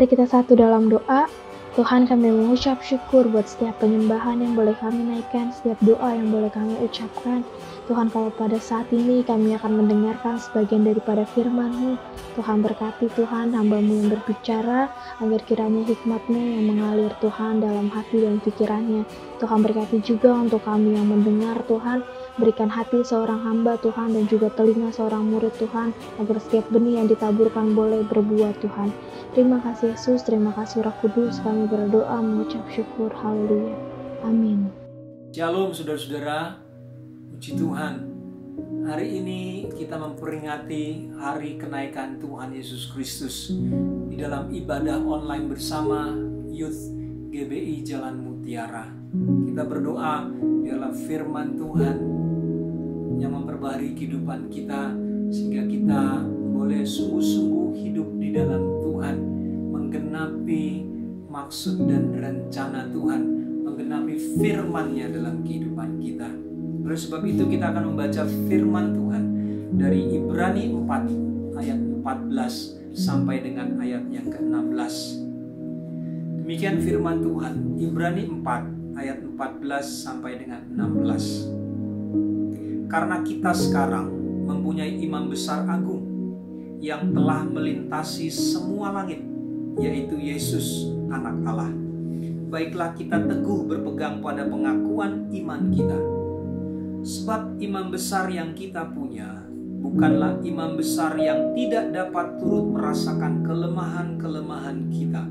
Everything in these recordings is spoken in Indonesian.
Mari kita satu dalam doa. Tuhan, kami mengucap syukur buat setiap penyembahan yang boleh kami naikkan, setiap doa yang boleh kami ucapkan. Tuhan, kalau pada saat ini kami akan mendengarkan sebagian daripada firman-Mu. Tuhan, berkati Tuhan hamba-Mu yang berbicara, agar kiranya hikmat-Mu yang mengalir Tuhan dalam hati dan pikirannya. Tuhan, berkati juga untuk kami yang mendengar Tuhan. Berikan hati seorang hamba Tuhan dan juga telinga seorang murid Tuhan, agar setiap benih yang ditaburkan boleh berbuah Tuhan. Terima kasih Yesus, terima kasih Roh Kudus, kami berdoa mengucap syukur, haleluya, amin. Shalom saudara-saudara, puji Tuhan. Hari ini kita memperingati hari kenaikan Tuhan Yesus Kristus di dalam ibadah online bersama Youth GBI Jalan Mutiara. Kita berdoa biarlah firman Tuhan yang memperbaharui kehidupan kita, sehingga kita boleh sungguh-sungguh hidup di dalam Tuhan, menggenapi maksud dan rencana Tuhan, menggenapi firman-Nya dalam kehidupan kita. Oleh sebab itu kita akan membaca firman Tuhan dari Ibrani 4 ayat 14 sampai dengan ayat yang ke-16. Demikian firman Tuhan, Ibrani 4 ayat 14 sampai dengan 16. Karena kita sekarang mempunyai imam besar agung yang telah melintasi semua langit, yaitu Yesus anak Allah. Baiklah kita teguh berpegang pada pengakuan iman kita. Sebab imam besar yang kita punya bukanlah imam besar yang tidak dapat turut merasakan kelemahan-kelemahan kita.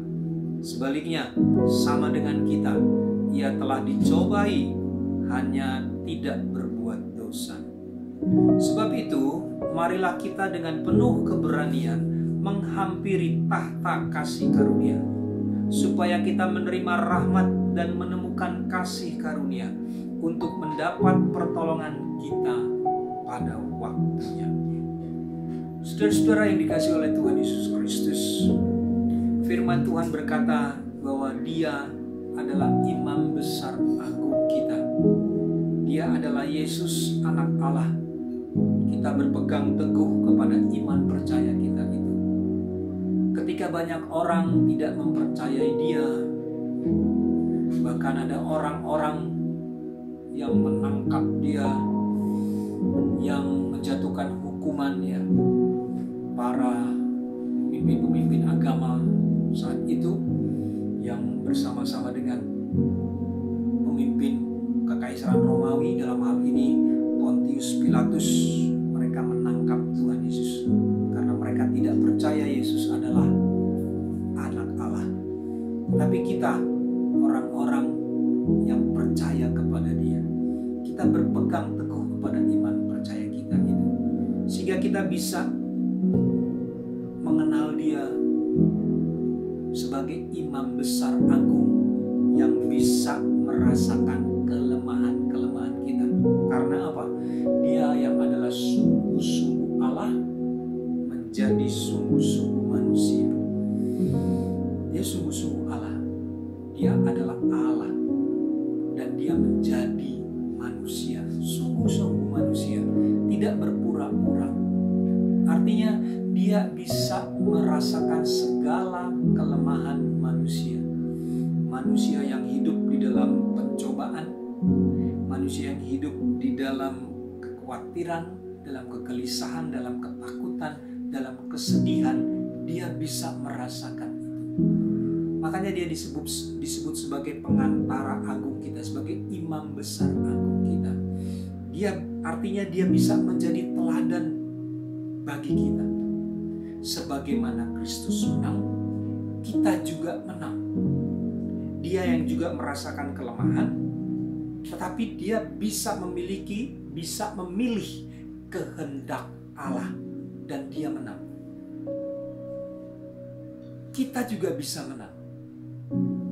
Sebaliknya, sama dengan kita, ia telah dicobai, hanya tidak berbuat dosa. Sebab itu, marilah kita dengan penuh keberanian menghampiri tahta kasih karunia, supaya kita menerima rahmat dan menemukan kasih karunia untuk mendapat pertolongan kita pada waktunya. Saudara-saudara yang dikasihi oleh Tuhan Yesus Kristus, firman Tuhan berkata bahwa Dia adalah imam besar agung kita. Dia adalah Yesus anak Allah. Kita berpegang teguh kepada iman percaya kita itu. Ketika banyak orang tidak mempercayai Dia, bahkan ada orang-orang yang menangkap Dia, yang menjatuhkan hukumannya, para pemimpin-pemimpin agama saat itu yang bersama-sama dengan pemimpin Kekaisaran Romawi, dalam hal ini Pontius Pilatus, mereka menangkap Tuhan Yesus karena mereka tidak percaya Yesus adalah anak Allah. Tapi kita, orang-orang yang percaya kepada Dia, kita berpegang teguh kepada iman percaya kita itu, sehingga kita bisa mengenal Dia sebagai imam besar agung yang bisa merasakan kelemahan-kelemahan kita. Karena apa? Dia yang adalah sungguh-sungguh Allah menjadi sungguh-sungguh manusia. Dia sungguh-sungguh Allah. Dia adalah Allah dan Dia menjadi manusia, sungguh-sungguh manusia, tidak berpura-pura. Artinya Dia bisa merasakan segala kelemahan manusia. Manusia yang hidup di dalam pencobaan, manusia yang hidup di dalam kekhawatiran, dalam kegelisahan, dalam ketakutan, dalam kesedihan, Dia bisa merasakan itu. Makanya Dia disebut sebagai pengantara agung kita, sebagai imam besar agung kita. Dia artinya Dia bisa menjadi teladan bagi kita. Sebagaimana Kristus menang, kita juga menang. Dia yang juga merasakan kelemahan, tetapi Dia bisa memilih kehendak Allah, dan Dia menang. Kita juga bisa menang.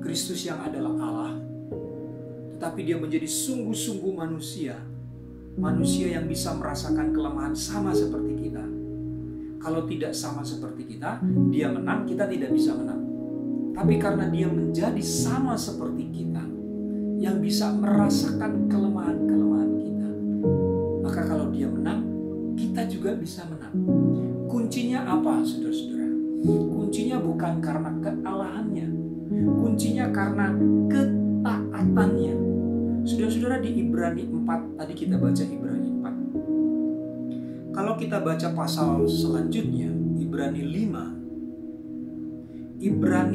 Kristus yang adalah Allah, tetapi Dia menjadi sungguh-sungguh manusia. Manusia yang bisa merasakan kelemahan sama seperti kita. Kalau tidak sama seperti kita, Dia menang, kita tidak bisa menang. Tapi karena Dia menjadi sama seperti kita, yang bisa merasakan kelemahan-kelemahan kita, maka kalau Dia menang, kita juga bisa menang. Kuncinya apa, saudara-saudara? Kuncinya bukan karena kealahannya, kuncinya karena ketaatannya. Saudara-saudara, di Ibrani 4, tadi kita baca Ibrani 4. Kalau kita baca pasal selanjutnya, Ibrani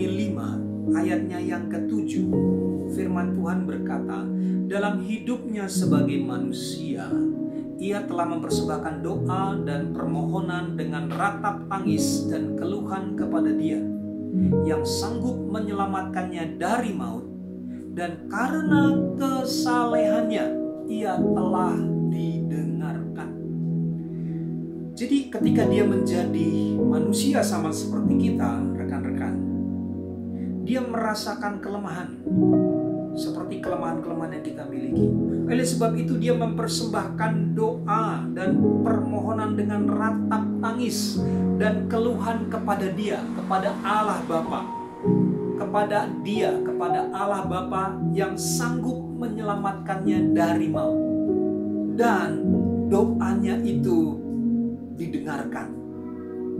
5 ayatnya yang ke-7, firman Tuhan berkata, dalam hidupnya sebagai manusia, ia telah mempersembahkan doa dan permohonan dengan ratap tangis dan keluhan kepada Dia yang sanggup menyelamatkannya dari maut, dan karena kesalehannya ia telah didengarkan. Jadi ketika dia menjadi manusia sama seperti kita, rekan-rekan, dia merasakan kelemahan seperti kelemahan-kelemahan yang kita miliki. Oleh sebab itu dia mempersembahkan doa dan permohonan dengan ratap tangis dan keluhan kepada Dia, kepada Allah Bapa, kepada Dia, kepada Allah Bapa yang sanggup menyelamatkannya dari maut. Dan doanya itu didengarkan.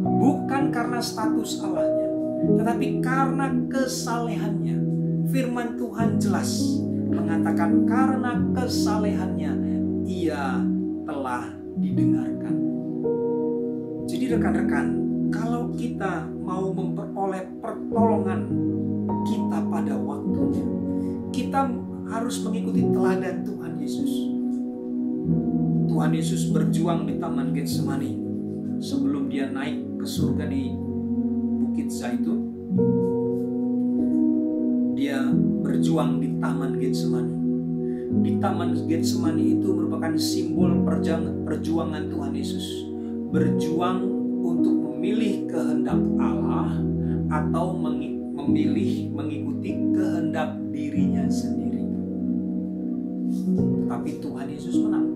Bukan karena status Allahnya, tetapi karena kesalehannya. Firman Tuhan jelas mengatakan karena kesalehannya ia telah didengarkan. Jadi rekan-rekan, kalau kita mau memperoleh pertolongan kita pada waktunya, kita harus mengikuti teladan Tuhan Yesus. Tuhan Yesus berjuang di Taman Getsemani sebelum dia naik ke surga di Bukit Zaitun. Dia berjuang di Taman Getsemani. Di Taman Getsemani itu merupakan simbol perjuangan Tuhan Yesus. Berjuang untuk memilih kehendak Allah atau memilih mengikuti kehendak dirinya sendiri. Tetapi Tuhan Yesus menang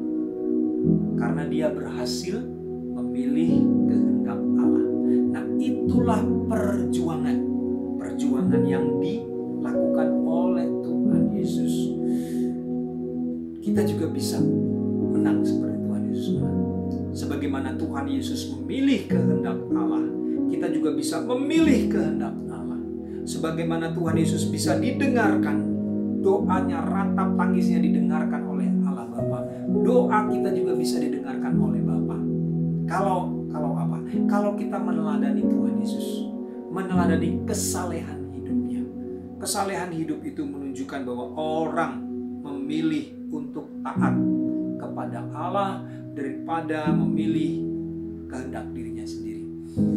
karena dia berhasil memilih kehendak Allah. Nah, itulah perjuangan yang dilakukan oleh Tuhan Yesus. Kita juga bisa menang seperti Tuhan Yesus menang. Sebagaimana Tuhan Yesus memilih kehendak Allah, kita juga bisa memilih kehendak Allah. Sebagaimana Tuhan Yesus bisa didengarkan, doanya, ratap tangisnya didengarkan oleh Allah Bapa, doa kita juga bisa didengarkan oleh Bapa. Kalau apa? Kalau kita meneladani Tuhan Yesus, meneladani kesalehan hidupnya. Kesalehan hidup itu menunjukkan bahwa orang memilih untuk taat kepada Allah daripada memilih kehendak dirinya sendiri.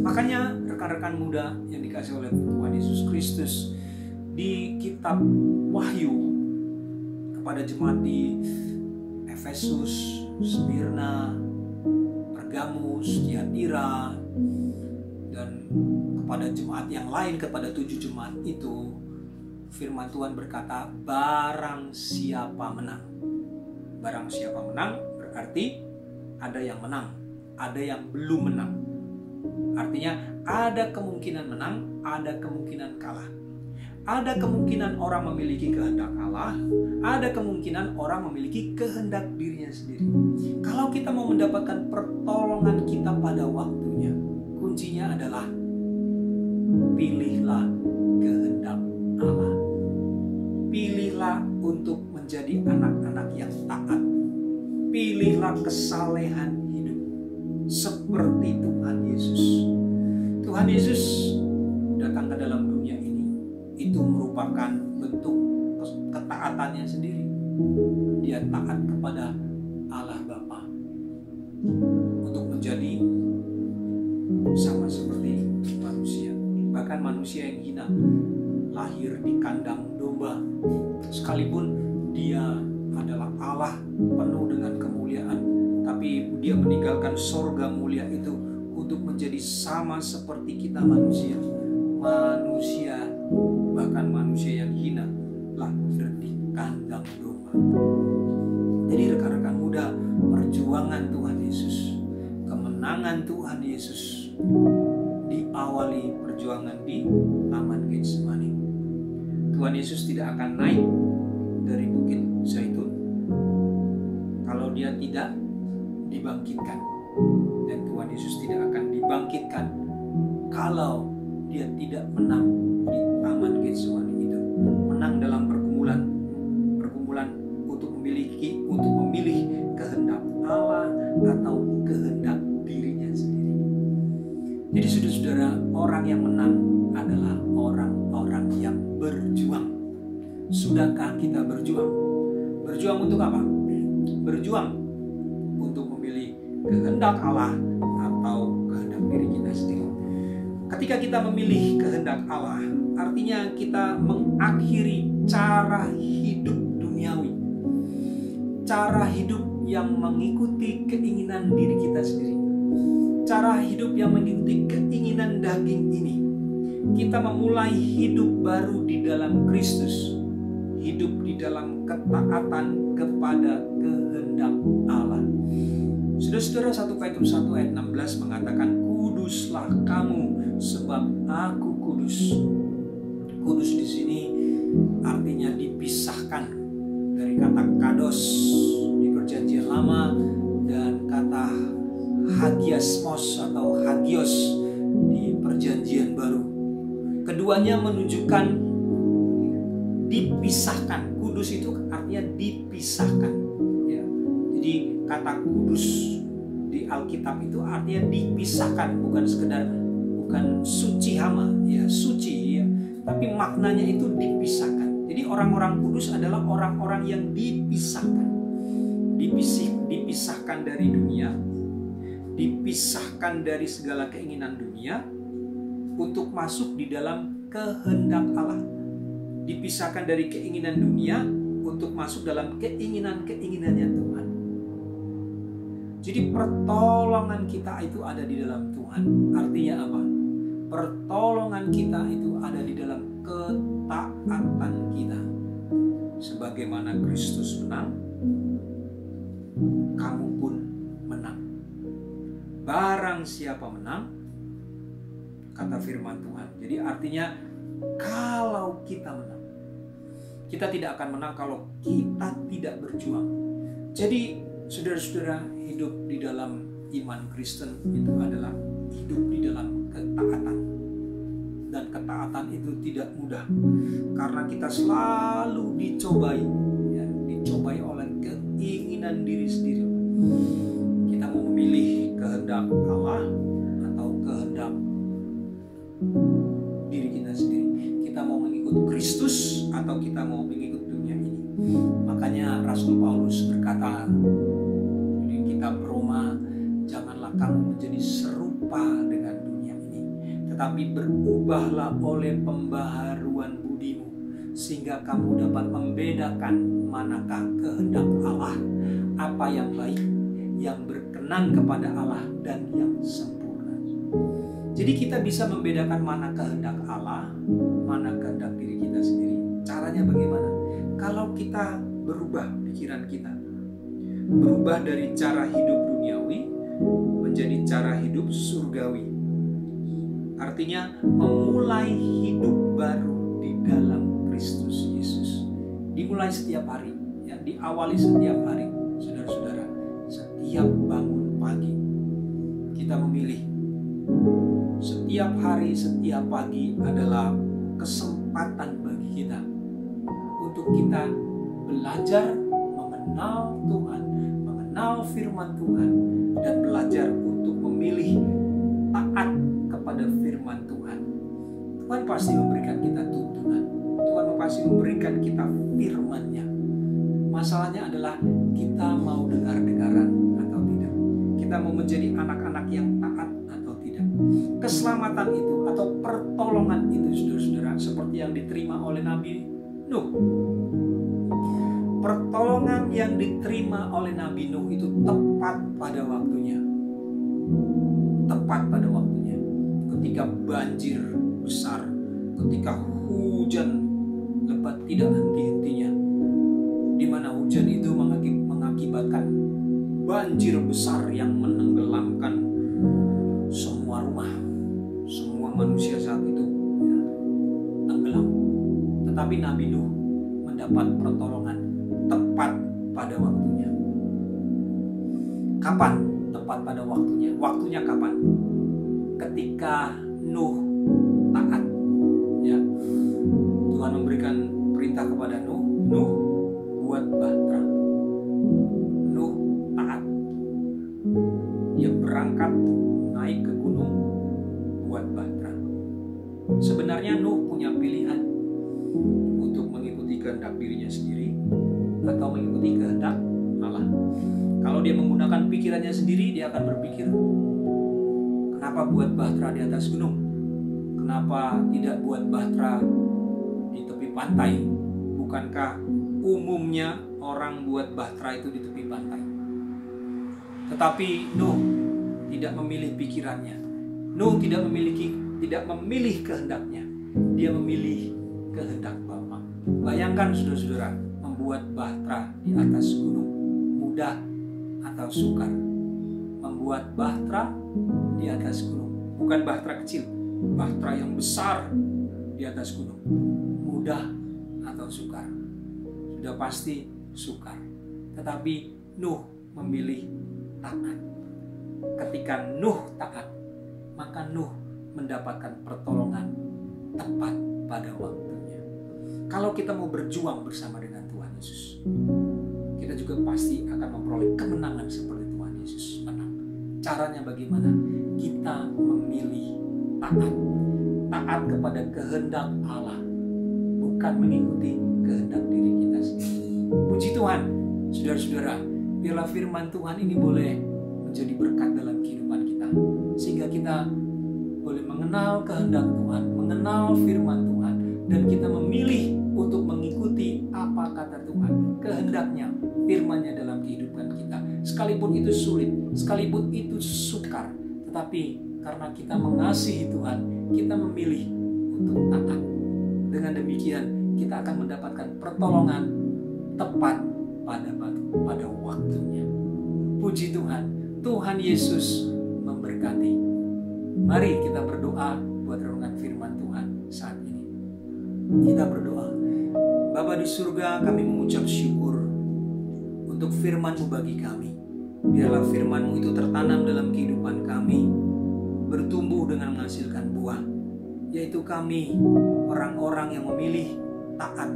Makanya rekan-rekan muda yang dikasihi oleh Tuhan Yesus Kristus, di kitab Wahyu kepada jemaat di Efesus, Smyrna, Pergamus, Tiatira, dan kepada jemaat yang lain, kepada 7 jemaat itu, firman Tuhan berkata, barang siapa menang. Barang siapa menang berarti ada yang menang, ada yang belum menang. Artinya ada kemungkinan menang, ada kemungkinan kalah. Ada kemungkinan orang memiliki kehendak Allah, ada kemungkinan orang memiliki kehendak dirinya sendiri. Kalau kita mau mendapatkan pertolongan kita pada waktunya, kuncinya adalah pilihlah kehendak Allah. Pilihlah untuk menjadi anak-anak yang taat. Pilihlah kesalehan hidup seperti Tuhan Yesus. Tuhan Yesus datang ke dalam dunia ini, itu merupakan bentuk ketaatannya sendiri. Dia taat kepada Allah Bapa untuk menjadi sama seperti manusia. Bahkan manusia yang hina, lahir di kandang domba, sekalipun dia adalah Allah penuh dengan kemuliaan, tapi dia meninggalkan sorga mulia itu untuk menjadi sama seperti kita manusia. Bahkan manusia yang hina, lahir di kandang domba. Jadi rekan-rekan muda, perjuangan Tuhan Yesus, kemenangan Tuhan Yesus diawali perjuangan di Taman Getsemani. Tuhan Yesus tidak akan naik dari Bukit Zaitun kalau dia tidak dibangkitkan. Dan Tuhan Yesus tidak akan dibangkitkan kalau dia tidak menang di Taman Getsemani itu. Menang dalam pergumulan untuk memilih kehendak Allah atau kehendak dirinya sendiri. Jadi saudara-saudara, orang yang menang adalah orang-orang yang berjuang. Sudahkah kita berjuang? Berjuang untuk apa? Berjuang untuk memilih kehendak Allah atau kehendak diri kita sendiri. Ketika kita memilih kehendak Allah, artinya kita mengakhiri cara hidup duniawi, cara hidup yang mengikuti keinginan diri kita sendiri, cara hidup yang mengikuti keinginan daging ini. Kita memulai hidup baru di dalam Kristus, hidup di dalam ketaatan kepada kehendak Allah. Saudara-saudara, 1 Petrus 1 ayat 16 mengatakan, kuduslah kamu sebab aku kudus. Kudus di sini artinya dipisahkan dari kata kados di Perjanjian Lama dan kata hagiasmos atau hagios di Perjanjian Baru. Keduanya menunjukkan dipisahkan. Kudus itu artinya dipisahkan. Ya. Jadi kata kudus di Alkitab itu artinya dipisahkan, bukan suci hama, ya suci, ya, tapi maknanya itu dipisahkan. Jadi orang-orang kudus adalah orang-orang yang dipisahkan, dipisahkan dari dunia, dipisahkan dari segala keinginan dunia untuk masuk di dalam kehendak Allah, dipisahkan dari keinginan dunia untuk masuk dalam keinginan-keinginannya Tuhan. Jadi pertolongan kita itu ada di dalam Tuhan. Artinya apa? Pertolongan kita itu ada di dalam ketaatan kita. Sebagaimana Kristus menang, kamu pun menang. Barang siapa menang, kata firman Tuhan. Jadi artinya kalau kita menang, kita tidak akan menang kalau kita tidak berjuang. Jadi saudara-saudara, hidup di dalam iman Kristen itu adalah hidup di dalam ketaatan. Dan ketaatan itu tidak mudah, karena kita selalu dicobai oleh keinginan diri sendiri. Kita mau memilih kehendak Allah atau kehendak diri kita sendiri. Kita mau mengikut Kristus atau kita mau mengikut dunia ini. Makanya Rasul Paulus berkata di kitab Roma, janganlah kamu menjadi serupa dengan dunia ini, tetapi berubahlah oleh pembaharuan budimu, sehingga kamu dapat membedakan manakah kehendak Allah, apa yang baik, yang berkenan kepada Allah, dan yang sempurna. Jadi kita bisa membedakan mana kehendak Allah, mana kehendak diri kita sendiri. Caranya bagaimana? Kalau kita berubah pikiran kita, berubah dari cara hidup duniawi menjadi cara hidup surgawi. Artinya memulai hidup baru di dalam Kristus Yesus. Dimulai setiap hari, ya, diawali setiap hari, saudara-saudara. Setiap bangun pagi kita memilih. Setiap hari, setiap pagi adalah kesempatan bagi kita untuk kita belajar mengenal Tuhan, mengenal firman Tuhan, dan belajar untuk memilih taat kepada firman Tuhan. Tuhan pasti memberikan kita tuntunan, Tuhan pasti memberikan kita firman-Nya. Masalahnya adalah kita mau dengar-dengaran atau tidak. Kita mau menjadi anak-anak yang taat atau tidak. Keselamatan itu atau pertolongan itu, saudara-saudara, seperti yang diterima oleh Nabi Nuh. Pertolongan yang diterima oleh Nabi Nuh itu tepat pada waktunya. Tepat pada waktunya. Ketika banjir besar, ketika hujan lebat tidak henti-hentinya, di mana hujan itu mengakibatkan banjir besar yang menenggelamkan semua rumah, semua manusia saat itu, ya, tenggelam. Tetapi Nabi Nuh mendapat pertolongan tepat pada waktunya. Kapan tepat pada waktunya? Waktunya kapan? Ketika Nuh taat bahtera. Nuh taat. Dia berangkat naik ke gunung buat bahtera. Sebenarnya Nuh punya pilihan untuk mengikuti kehendak dirinya sendiri atau mengikuti kehendak Allah. Kalau dia menggunakan pikirannya sendiri, dia akan berpikir, kenapa buat bahtera di atas gunung? Kenapa tidak buat bahtera di tepi pantai? Bukankah umumnya orang buat bahtera itu di tepi pantai? Tetapi Nuh tidak memilih pikirannya. Nuh tidak memilih kehendaknya. Dia memilih kehendak Bapa. Bayangkan saudara-saudara, membuat bahtera di atas gunung, mudah atau sukar? Membuat bahtera di atas gunung, bukan bahtera kecil, bahtera yang besar di atas gunung, mudah atau sukar? Sudah pasti sukar. Tetapi Nuh memilih taat. Ketika Nuh taat, maka Nuh mendapatkan pertolongan tepat pada waktunya. Kalau kita mau berjuang bersama dengan Tuhan Yesus, kita juga pasti akan memperoleh kemenangan seperti Tuhan Yesus menang. Caranya bagaimana? Kita memilih taat. Taat kepada kehendak Allah, bukan mengikuti kehendak diri kita sendiri. Puji Tuhan, saudara-saudara, biarlah firman Tuhan ini boleh menjadi berkat dalam kehidupan kita, sehingga kita boleh mengenal kehendak Tuhan, mengenal firman Tuhan, dan kita memilih untuk mengikuti apa kata Tuhan, kehendaknya, firman-Nya dalam kehidupan kita. Sekalipun itu sulit, sekalipun itu sukar, tetapi karena kita mengasihi Tuhan, kita memilih untuk taat. Dengan demikian, kita akan mendapatkan pertolongan tepat pada waktunya. Puji Tuhan, Tuhan Yesus memberkati. Mari kita berdoa buat renungan firman Tuhan saat ini. Kita berdoa. Bapa di surga, kami mengucap syukur untuk firman-Mu bagi kami. Biarlah firman-Mu itu tertanam dalam kehidupan kami, bertumbuh dengan menghasilkan buah, yaitu kami orang-orang yang memilih taat.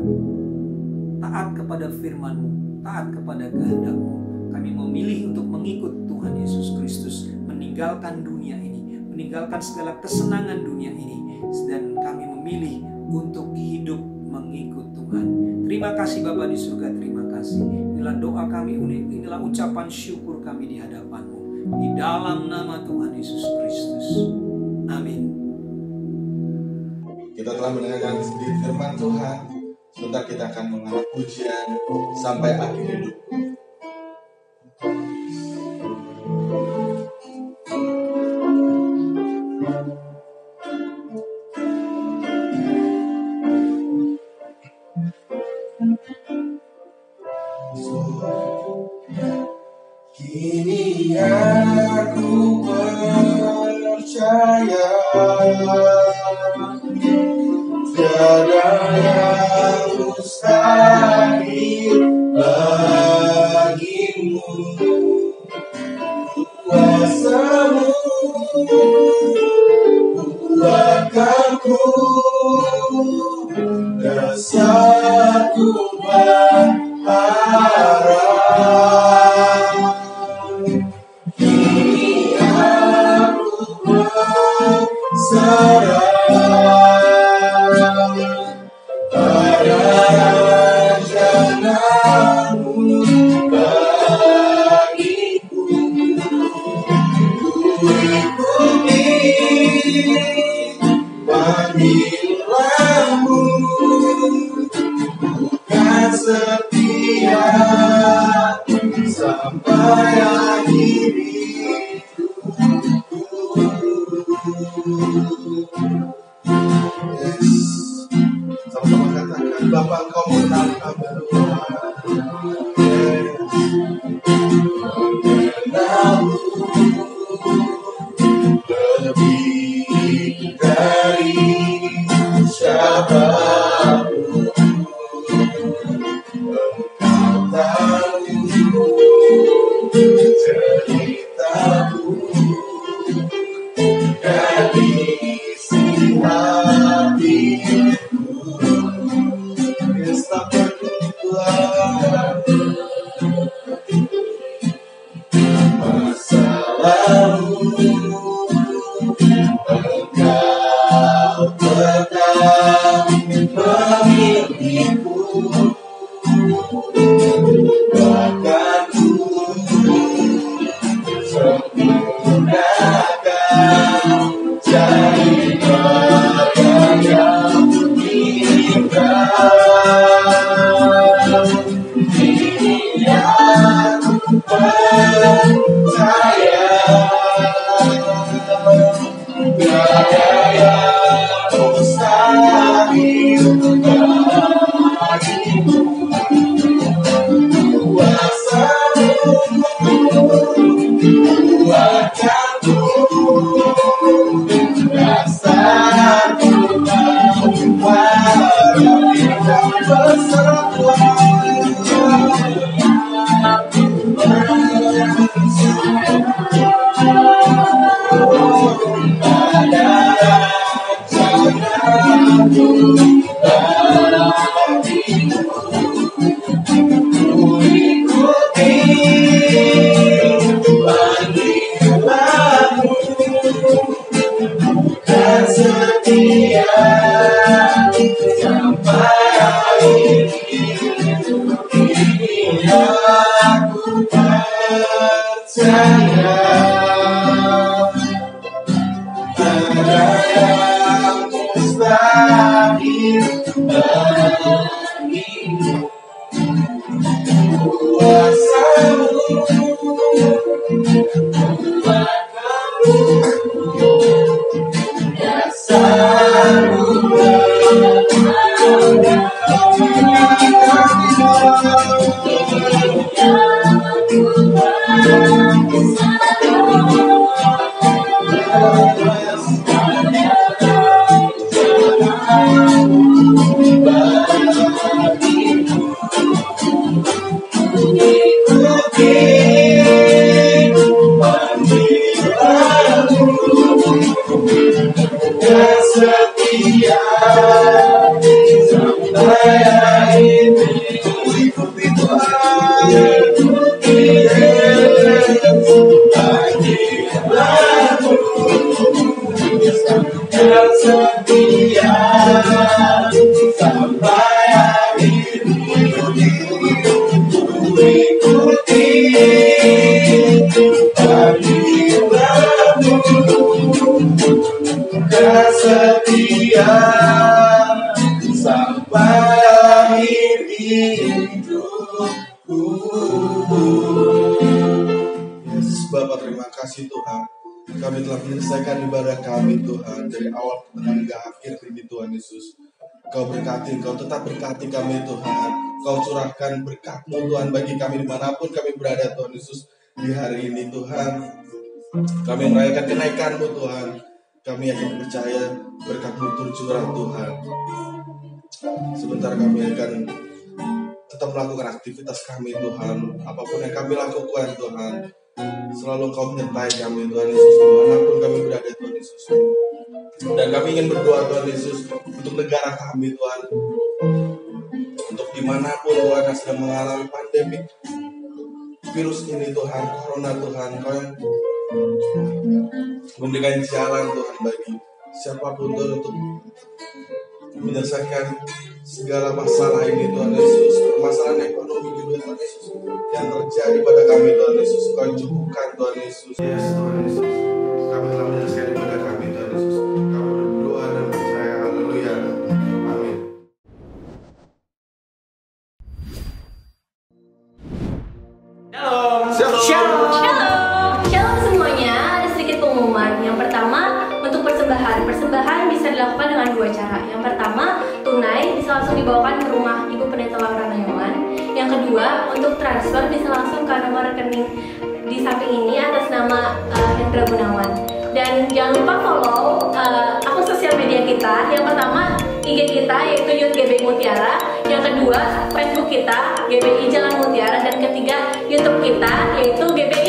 Taat kepada firman-Mu, taat kepada kehendak-Mu. Kami memilih untuk mengikut Tuhan Yesus Kristus, meninggalkan dunia ini, meninggalkan segala kesenangan dunia ini, dan kami memilih untuk hidup mengikut Tuhan. Terima kasih Bapa di surga, terima kasih. Inilah doa kami, inilah ucapan syukur kami di hadapan-Mu. Di dalam nama Tuhan Yesus Kristus. Amin. Kita telah mendengarkan sedikit firman Tuhan. Sebentar kita akan mengalami pujian sampai akhir hidup. Kini aku percaya tiada yang mustahil bagimu. Kuasa-Mu kuatkanku, dasarku berharap. Kini aku berserah pada rencana-Mu bagiku. Ku ikuti panggilan-Mu, bukan setia sampai akhir hidupku. Yes. Sama-sama katakan, Bapa Engkau mengenal kami Tuhan. Yes. Mengenal-Mu lebih dari siapapun. Engkau tahu ceritaku dan isi hatiku. Yes, tak berubah. Kami telah menyelesaikan ibadah kami Tuhan, dari awal hingga akhir ini Tuhan Yesus. Kau berkati, Kau tetap berkati kami Tuhan. Kau curahkan berkat-Mu Tuhan bagi kami dimanapun kami berada Tuhan Yesus. Di hari ini Tuhan, kami merayakan kenaikan-Mu Tuhan. Kami yakin percaya berkat-Mu tercurah Tuhan. Sebentar kami akan tetap melakukan aktivitas kami Tuhan. Apapun yang kami lakukan Tuhan, selalu Kau menyertai kami Tuhan Yesus, dimanapun kami berada Tuhan Yesus. Dan kami ingin berdoa Tuhan Yesus untuk negara kami Tuhan, untuk dimanapun Tuhan yang sedang mengalami pandemi virus ini Tuhan, corona Tuhan. Kau yang memberikan jalan Tuhan bagi siapapun Tuhan untuk menyelesaikan segala masalah ini Tuhan Yesus. Permasalahan ekonomi juga Tuhan Yesus yang terjadi pada kami Tuhan Yesus, Kau cukupkan Tuhan Yesus. Yes Tuhan Yesus, kami telah menyelesaikan ibadah kami Tuhan Yesus. Kami berdoa dan percaya, haleluya, amin. Shalom semuanya. Ada sedikit pengumuman. Yang pertama, untuk persembahan bisa dilakukan dengan dua cara. Yang pertama, tunai bisa langsung dibawakan ke rumah Ibu Pendeta Laura Nayaman. Yang kedua, untuk transfer bisa langsung ke nomor rekening di samping ini atas nama Hendra Gunawan. Dan jangan lupa follow akun sosial media kita. Yang pertama, IG kita yaitu Youth GBI Mutiara. Yang kedua, Facebook kita GBI Jalan Mutiara. Dan ketiga, YouTube kita yaitu GBI